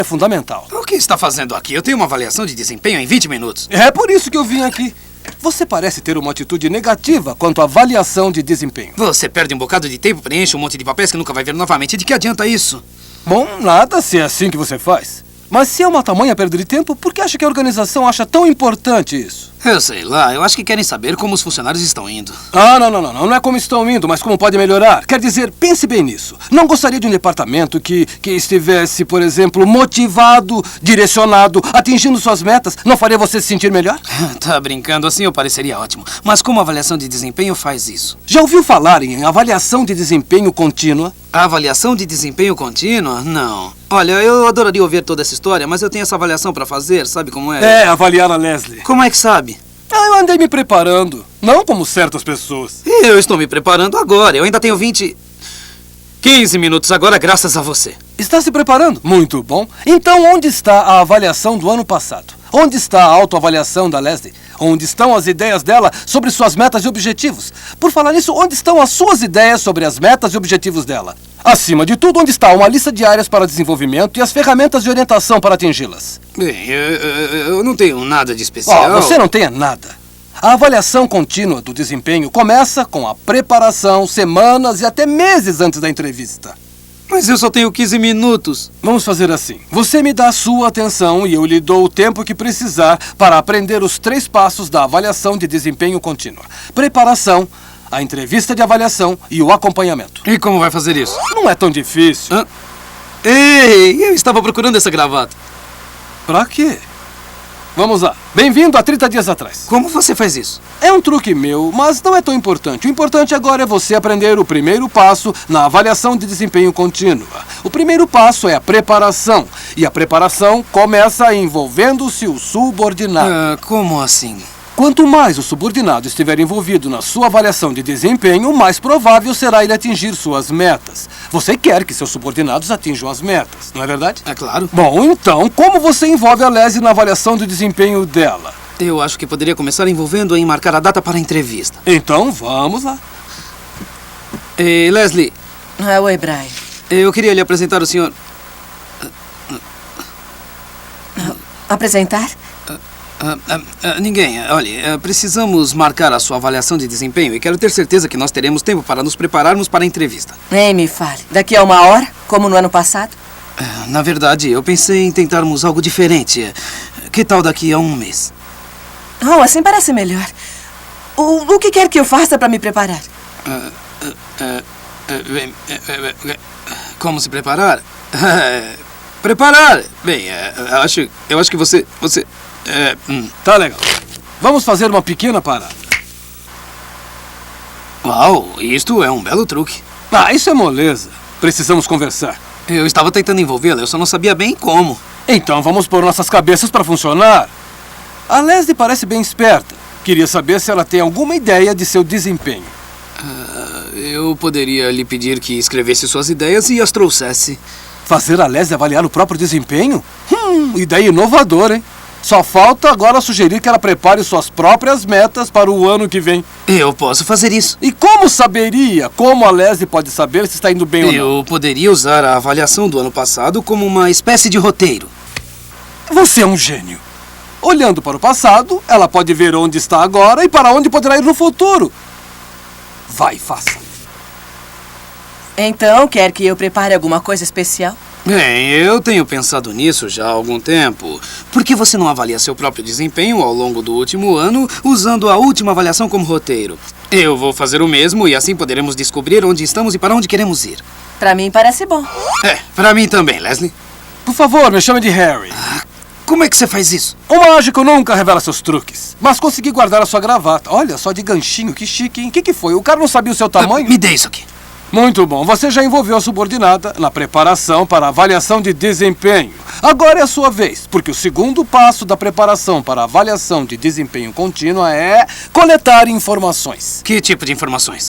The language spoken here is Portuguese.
é fundamental. O que está fazendo aqui? Eu tenho uma avaliação de desempenho em 20 minutos. É por isso que eu vim aqui. Você parece ter uma atitude negativa quanto à avaliação de desempenho. Você perde um bocado de tempo, preenche um monte de papéis que nunca vai ver novamente. De que adianta isso? Bom, nada se é assim que você faz. Mas se é uma tamanha perda de tempo, por que acha que a organização acha tão importante isso? Eu sei lá, eu acho que querem saber como os funcionários estão indo. Não é como estão indo, mas como pode melhorar. Quer dizer, pense bem nisso. Não gostaria de um departamento que estivesse, por exemplo, motivado, direcionado, atingindo suas metas. Não faria você se sentir melhor? Tá brincando, assim eu pareceria ótimo. Mas como a avaliação de desempenho faz isso? Já ouviu falar em avaliação de desempenho contínua? A avaliação de desempenho contínua? Não. Olha, eu adoraria ouvir toda essa história, mas eu tenho essa avaliação pra fazer, sabe como é? É, avaliar a Leslie. Como é que sabe? Eu andei me preparando, não como certas pessoas. Eu estou me preparando agora, eu ainda tenho 15 minutos agora, graças a você. Está se preparando? Muito bom. Então, onde está a avaliação do ano passado? Onde está a autoavaliação da Leslie? Onde estão as ideias dela sobre suas metas e objetivos? Por falar nisso, onde estão as suas ideias sobre as metas e objetivos dela? Acima de tudo, onde está uma lista de áreas para desenvolvimento e as ferramentas de orientação para atingi-las? Bem, eu não tenho nada de especial. Você não tem nada. A avaliação contínua do desempenho começa com a preparação semanas e até meses antes da entrevista. Mas eu só tenho 15 minutos. Vamos fazer assim. Você me dá a sua atenção e eu lhe dou o tempo que precisar para aprender os 3 passos da avaliação de desempenho contínua. Preparação, a entrevista de avaliação e o acompanhamento. E como vai fazer isso? Não é tão difícil. Ei, eu estava procurando essa gravata. Pra quê? Vamos lá. Bem-vindo a 30 dias atrás. Como você faz isso? É um truque meu, mas não é tão importante. O importante agora é você aprender o primeiro passo na avaliação de desempenho contínua. O primeiro passo é a preparação. E a preparação começa envolvendo-se o subordinado. Como assim? Quanto mais o subordinado estiver envolvido na sua avaliação de desempenho, mais provável será ele atingir suas metas. Você quer que seus subordinados atinjam as metas, não é verdade? É claro. Bom, então, como você envolve a Leslie na avaliação de desempenho dela? Eu acho que poderia começar envolvendo em marcar a data para a entrevista. Então, vamos lá. Leslie. Oi, Brian. Eu queria lhe apresentar o senhor... Apresentar? Ninguém. Olha, precisamos marcar a sua avaliação de desempenho e quero ter certeza que nós teremos tempo para nos prepararmos para a entrevista. Me fale. Daqui a 1 hora, como no ano passado? Na verdade, eu pensei em tentarmos algo diferente. Que tal daqui a 1 mês? Assim parece melhor. O que quer que eu faça para me preparar? Como se preparar? Preparar! Bem, eu acho que você... Tá legal. Vamos fazer uma pequena parada. Uau, isto é um belo truque. Isso é moleza. Precisamos conversar. Eu estava tentando envolvê-la, eu só não sabia bem como. Então vamos pôr nossas cabeças para funcionar. A Leslie parece bem esperta. Queria saber se ela tem alguma ideia de seu desempenho. Eu poderia lhe pedir que escrevesse suas ideias e as trouxesse. Fazer a Leslie avaliar o próprio desempenho? Ideia inovadora, hein? Só falta agora sugerir que ela prepare suas próprias metas para o ano que vem. Eu posso fazer isso. E como saberia? Como a Leslie pode saber se está indo bem ou não? Eu poderia usar a avaliação do ano passado como uma espécie de roteiro. Você é um gênio. Olhando para o passado, ela pode ver onde está agora e para onde poderá ir no futuro. Vai, faça. Então, quer que eu prepare alguma coisa especial? Bem, eu tenho pensado nisso já há algum tempo. Por que você não avalia seu próprio desempenho ao longo do último ano usando a última avaliação como roteiro? Eu vou fazer o mesmo e assim poderemos descobrir onde estamos e para onde queremos ir. Pra mim parece bom. Pra mim também, Leslie. Por favor, me chame de Harry. Como é que você faz isso? O mágico nunca revela seus truques. Mas consegui guardar a sua gravata. Olha só de ganchinho, que chique, hein? O que foi? O cara não sabia o seu tamanho? Me dê isso aqui. Muito bom. Você já envolveu a subordinada na preparação para a avaliação de desempenho. Agora é a sua vez, porque o segundo passo da preparação para a avaliação de desempenho contínua é coletar informações. Que tipo de informações?